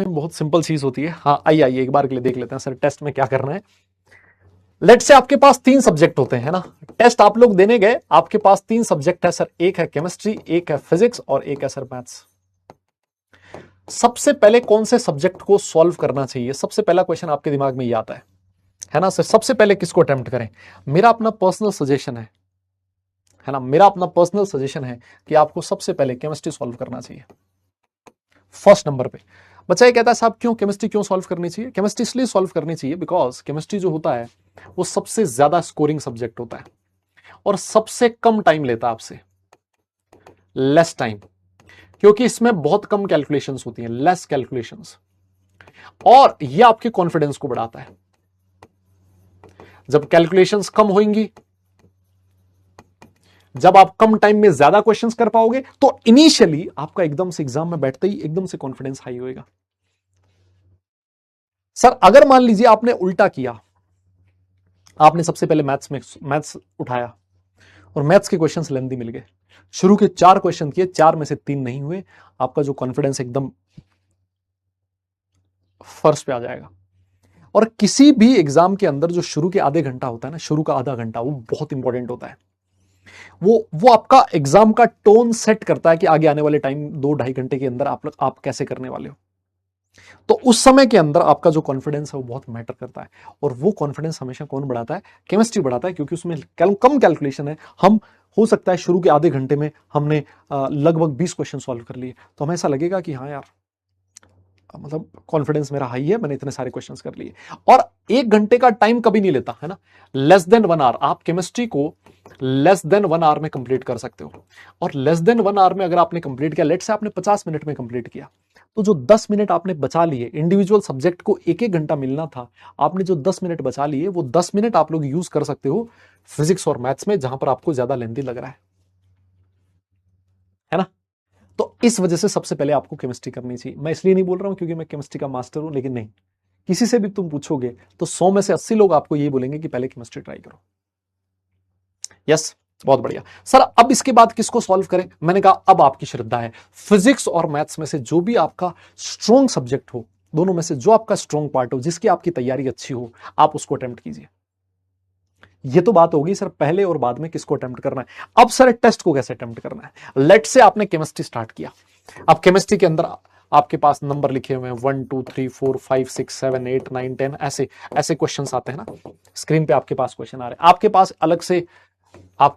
में बहुत सिंपल चीज होती है। हाँ आइए एक बार के लिए देख लेते हैं सर टेस्ट में क्या करना है। लेट से आपके पास 3 सब्जेक्ट होते हैं ना, टेस्ट आप लोग देने गए, आपके पास 3 सब्जेक्ट है सर, एक है केमिस्ट्री, एक है फिजिक्स और एक है सर मैथ्स। सबसे पहले कौन से सब्जेक्ट को सॉल्व करना चाहिए, सबसे पहला क्वेश्चन आपके दिमाग में ये आता है ना सर, सबसे पहले किसको अटेम्प्ट करें? मेरा अपना पर्सनल सजेशन है ना, मेरा अपना पर्सनल सजेशन है कि आपको सबसे पहले केमिस्ट्री सॉल्व करना चाहिए फर्स्ट नंबर पे। बच्चा ये कहता है साहब क्यों केमिस्ट्री क्यों सॉल्व करनी चाहिए? केमिस्ट्री इसलिए सॉल्व करनी चाहिए बिकॉज केमिस्ट्री जो होता है वो सबसे ज्यादा स्कोरिंग सब्जेक्ट होता है और सबसे कम टाइम लेता है आपसे, लेस टाइम, क्योंकि इसमें बहुत कम कैलकुलेशंस होती हैं, लेस कैलकुलेशंस, और यह आपके कॉन्फिडेंस को बढ़ाता है। जब कैलकुलेशंस कम होंगी, जब आप कम टाइम में ज्यादा क्वेश्चंस कर पाओगे तो इनिशियली आपका एकदम से एग्जाम में बैठते ही एकदम से कॉन्फिडेंस हाई होएगा। सर अगर मान लीजिए आपने उल्टा किया, आपने सबसे पहले मैथ्स उठाया और मैथ्स के क्वेश्चंस लेंथी मिल गए, शुरू के 4 क्वेश्चन किए, 4 में से 3 नहीं हुए, आपका जो कॉन्फिडेंस एकदम फर्स्ट पे आ जाएगा। और किसी भी एग्जाम के अंदर जो शुरू के आधे घंटा होता है ना, शुरू का आधा घंटा वो बहुत इंपॉर्टेंट होता है। वो आपका एग्जाम का टोन सेट करता है कि आगे आने वाले टाइम 2-2.5 घंटे के अंदर आप कैसे करने वाले हो। तो उस समय के अंदर आपका जो कॉन्फिडेंस है वो बहुत मैटर करता है, और वो कॉन्फिडेंस हमेशा कौन बढ़ाता है? केमिस्ट्री बढ़ाता है, क्योंकि उसमें कम कैलकुलेशन है। हम हो सकता है शुरू के आधे घंटे में हमने लगभग 20 क्वेश्चन सॉल्व कर लिए, तो हमें ऐसा लगेगा कि हाँ यार मतलब कॉन्फिडेंस मेरा हाई है, मैंने इतने सारे क्वेश्चंस कर लिए। और 1 घंटे का टाइम कभी नहीं लेता है ना, लेस देन 1 आवर आप केमिस्ट्री को लेस देन 1 आवर में कंप्लीट कर सकते हो। और लेस देन 1 आवर में अगर आपने कंप्लीट किया, लेट से आपने 50 मिनट में कंप्लीट किया, तो जो 10 मिनट आपने बचा लिए, इंडिविजुअल सब्जेक्ट को 1-1 घंटा मिलना था, आपने जो 10 मिनट बचा लिए, वो 10 मिनट आप लोग यूज कर सकते हो फिजिक्स और मैथ्स में, जहां पर आपको ज्यादा लेंथी लग रहा है ना। तो इस वजह से सबसे पहले आपको केमिस्ट्री करनी चाहिए। मैं इसलिए नहीं बोल रहा हूं क्योंकि मैं केमिस्ट्री का मास्टर हूं, लेकिन नहीं, किसी से भी तुम पूछोगे तो 100 में से 80 लोग आपको यही बोलेंगे कि पहले केमिस्ट्री ट्राई करो। यस, बहुत बढ़िया सर। अब इसके बाद किसको सॉल्व करें? मैंने कहा अब आपकी श्रद्धा है, फिजिक्स और मैथ्स में से जो भी आपका स्ट्रॉन्ग सब्जेक्ट हो, दोनों में से जो आपका स्ट्रॉन्ग पार्ट हो, जिसकी आपकी तैयारी अच्छी हो, आप उसको अटेम्प्ट कीजिए। ये तो बात होगी सर पहले और बाद में किसको अटेम्प्ट करना है। अब सर टेस्ट को कैसे अटेम्प्ट करना है? लेट से आपने केमिस्ट्री स्टार्ट किया, अब केमिस्ट्री के अंदर आपके पास नंबर लिखे हुए हैं 1 2 3 4 5 6 7 8 9 10, ऐसे ऐसे क्वेश्चंस आते हैं ना, स्क्रीन पे आपके पास क्वेश्चन आ रहे हैं। आपके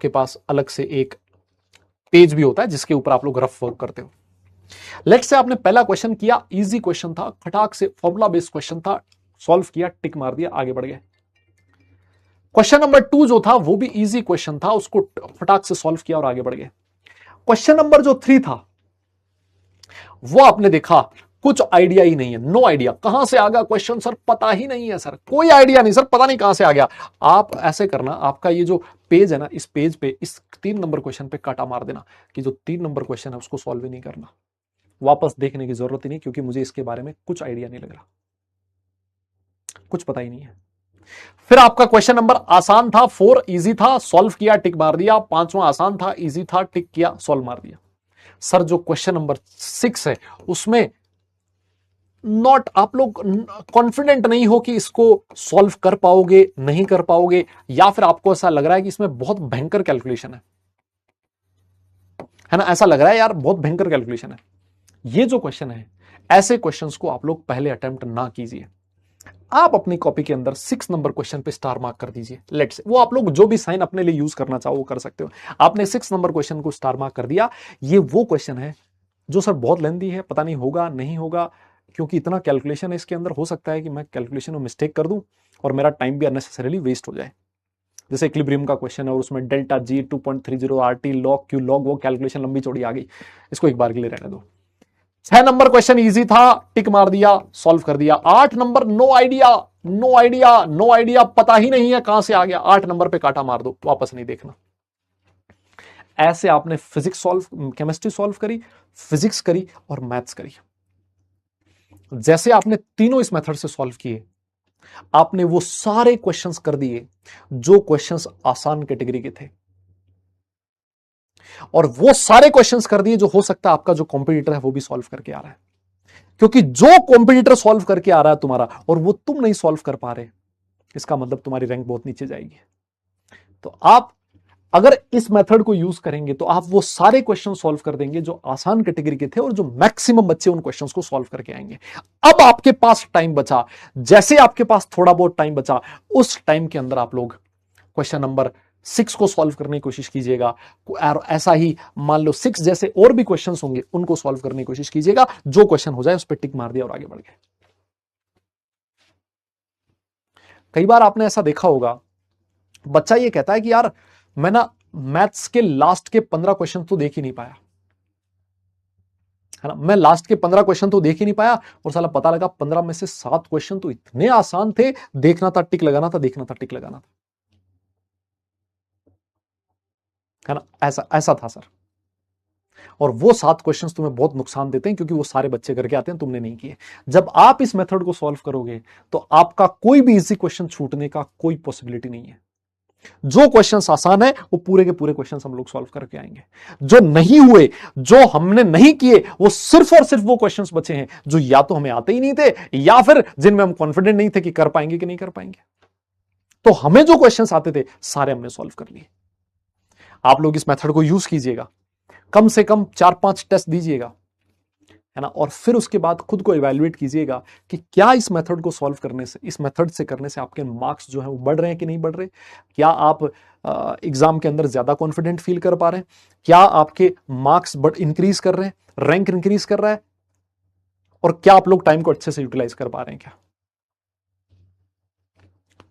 पास अलग से एक पेज भी होता है जिसके ऊपर आप लोग रफ वर्क करते हो। लेट से आपने पहला क्वेश्चन किया, इजी क्वेश्चन था, फटाक से फॉर्मूला बेस्ड क्वेश्चन था, सॉल्व किया, टिक मार दिया, आगे बढ़ गए। क्वेश्चन नंबर 2 जो था वो भी इजी क्वेश्चन था, उसको फटाक से सॉल्व किया और आगे बढ़ गए। क्वेश्चन नंबर जो 3 था वो आपने देखा, कुछ आइडिया ही नहीं है, नो आइडिया, कहां से आ गया क्वेश्चन सर, पता ही नहीं है सर, कोई आइडिया नहीं सर, पता नहीं कहां से आ गया। आप ऐसे करना, आपका ये जो पेज है ना, इस पेज पे इस 3 नंबर क्वेश्चन पे काटा मार देना कि जो 3 नंबर क्वेश्चन है उसको सॉल्व ही नहीं करना, वापस देखने की जरूरत ही नहीं, क्योंकि मुझे इसके बारे में कुछ आइडिया नहीं लग रहा, कुछ पता ही नहीं है। फिर आपका क्वेश्चन नंबर आसान था, 4 इजी था, सॉल्व किया, टिक मार दिया। 5वां आसान था, इजी था, टिक किया, सॉल्व मार दिया। सर जो क्वेश्चन नंबर 6 है उसमें नॉट, आप लोग कॉन्फिडेंट नहीं हो कि इसको सॉल्व कर पाओगे नहीं कर पाओगे, या फिर आपको ऐसा लग रहा है कि इसमें बहुत भयंकर कैलकुलेशन है ना, ऐसा लग रहा है यार बहुत भयंकर कैलकुलेशन है। ये जो क्वेश्चन है, ऐसे क्वेश्चंस को आप लोग पहले अटेम्प्ट ना कीजिए। आप अपनी कॉपी के अंदर 6 नंबर क्वेश्चन पे स्टार मार्क कर दीजिए, लेट्स, वो आप लोग जो भी साइन अपने लिए यूज करना चाहो वो कर सकते हो। आपने 6 नंबर क्वेश्चन को स्टार मार्क कर दिया। ये वो क्वेश्चन है जो सर बहुत लेंथी है, पता नहीं होगा नहीं होगा, क्योंकि इतना कैलकुलेशन है इसके अंदर, हो सकता है कि मैं कैलकुलेशन में मिस्टेक कर दूं और मेरा टाइम भी अननेसेसरीली वेस्ट हो जाए। जैसे इक्विलिब्रियम का क्वेश्चन है और उसमें delta G 2.30 RT log Q log, वो कैलकुलेशन लंबी चौड़ी आ गई, इसको एक बार के लिए रहने दो। 6 नंबर क्वेश्चन इजी था, टिक मार दिया, सॉल्व कर दिया। 8 number no idea, no idea, no idea, पता ही नहीं है कहां से आ गया, 8 नंबर पे काटा मार दो, वापस नहीं देखना। ऐसे आपने फिजिक्स सॉल्व, केमिस्ट्री सॉल्व करी, फिजिक्स करी और मैथ्स करी। जैसे आपने तीनों इस मेथड से सॉल्व किए, आपने वो सारे क्वेश्चंस कर दिए जो क्वेश्चंस आसान कैटेगरी के थे, और वो सारे क्वेश्चंस कर दिए जो हो सकता है आपका जो कॉम्पिटिटर है वो भी सॉल्व करके आ रहा है। क्योंकि जो कॉम्पिटिटर सॉल्व करके आ रहा है तुम्हारा और वो तुम नहीं सॉल्व कर पा रहे, इसका मतलब तुम्हारी रैंक बहुत नीचे जाएगी। तो आप अगर इस मेथड को यूज करेंगे तो आप वो सारे क्वेश्चन सॉल्व कर देंगे जो आसान कैटेगरी के थे और जो मैक्सिमम बच्चे उन क्वेश्चंस को सॉल्व करके आएंगे। अब आपके पास टाइम बचा, जैसे आपके पास थोड़ा बहुत टाइम बचा, उस टाइम के अंदर आप लोग क्वेश्चन नंबर 6 को सॉल्व करने की कोशिश कीजिएगा। और ऐसा ही मान लो 6 जैसे और भी क्वेश्चंस होंगे, उनको सॉल्व करने की कोशिश कीजिएगा। जो क्वेश्चन हो जाए उस पर टिक मार दिया और आगे बढ़ गए। कई बार आपने ऐसा देखा होगा, बच्चा ये कहता है कि यार मैं ना मैथ्स के लास्ट के 15 क्वेश्चन तो देख ही नहीं पाया, है ना, मैं लास्ट के 15 क्वेश्चन तो देख ही नहीं पाया, और साला पता लगा 15 में से 7 क्वेश्चन तो इतने आसान थे, देखना था टिक लगाना था, देखना था टिक लगाना था, है ना, ऐसा ऐसा था सर। और वो 7 क्वेश्चंस तुम्हें बहुत नुकसान देते हैं, क्योंकि वो सारे बच्चे करके आते हैं, तुमने नहीं किए। जब आप इस मेथड को सॉल्व करोगे तो आपका कोई भी इजी क्वेश्चन छूटने का कोई पॉसिबिलिटी नहीं है। जो क्वेश्चंस आसान है वो पूरे के पूरे क्वेश्चंस हम लोग सॉल्व करके आएंगे। जो नहीं हुए, जो हमने नहीं किए, वो सिर्फ और सिर्फ वो क्वेश्चंस बचे हैं जो या तो हमें आते ही नहीं थे, या फिर जिनमें हम कॉन्फिडेंट नहीं थे कि कर पाएंगे कि नहीं कर पाएंगे। तो हमें जो क्वेश्चंस आते थे सारे हमने सॉल्व कर लिए। आप लोग इस मेथड को यूज कीजिएगा, कम से कम 4-5 टेस्ट दीजिएगा, है ना, और फिर उसके बाद खुद को इवैल्यूएट कीजिएगा कि क्या इस मेथड को सॉल्व करने से, इस मेथड से करने से आपके मार्क्स जो है वो बढ़ रहे हैं कि नहीं बढ़ रहे, क्या आप एग्जाम के अंदर ज्यादा कॉन्फिडेंट फील कर पा रहे हैं, क्या आपके मार्क्स इंक्रीज कर रहे हैं, रैंक इंक्रीज कर रहा है, और क्या आप लोग टाइम को अच्छे से यूटिलाइज कर पा रहे हैं क्या।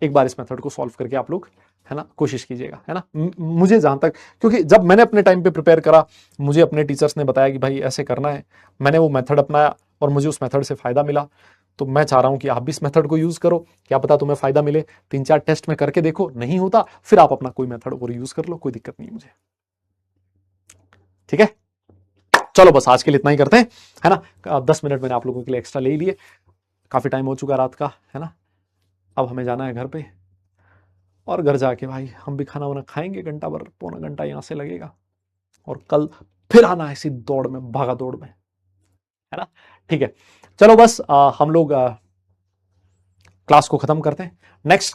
एक बार इस मेथड को सॉल्व करके आप लोग, है ना, कोशिश कीजिएगा, है ना। मुझे जहां तक, क्योंकि जब मैंने अपने टाइम पे प्रिपेयर करा, मुझे अपने टीचर्स ने बताया कि भाई ऐसे करना है, मैंने वो मेथड अपनाया और मुझे उस मेथड से फायदा मिला। तो मैं चाह रहा हूं कि आप भी इस मेथड को यूज करो, क्या पता तुम्हें फायदा मिले। 3-4 टेस्ट में करके देखो, नहीं होता फिर आप अपना कोई मेथड और यूज कर लो, कोई दिक्कत नहीं मुझे। ठीक है, चलो बस आज के लिए इतना ही करते हैं, है ना। 10 मिनट मैंने आप लोगों के लिए एक्स्ट्रा ले लिए, काफी टाइम हो चुका रात का, है ना। अब हमें जाना है घर पे, और घर जाके भाई हम भी खाना वाना खाएंगे, घंटा भर पौना घंटा यहां से लगेगा, और कल फिर आना है इसी दौड़ में, भागा दौड़ में, है ना। ठीक है, चलो बस हम लोग क्लास को खत्म करते हैं। नेक्स्ट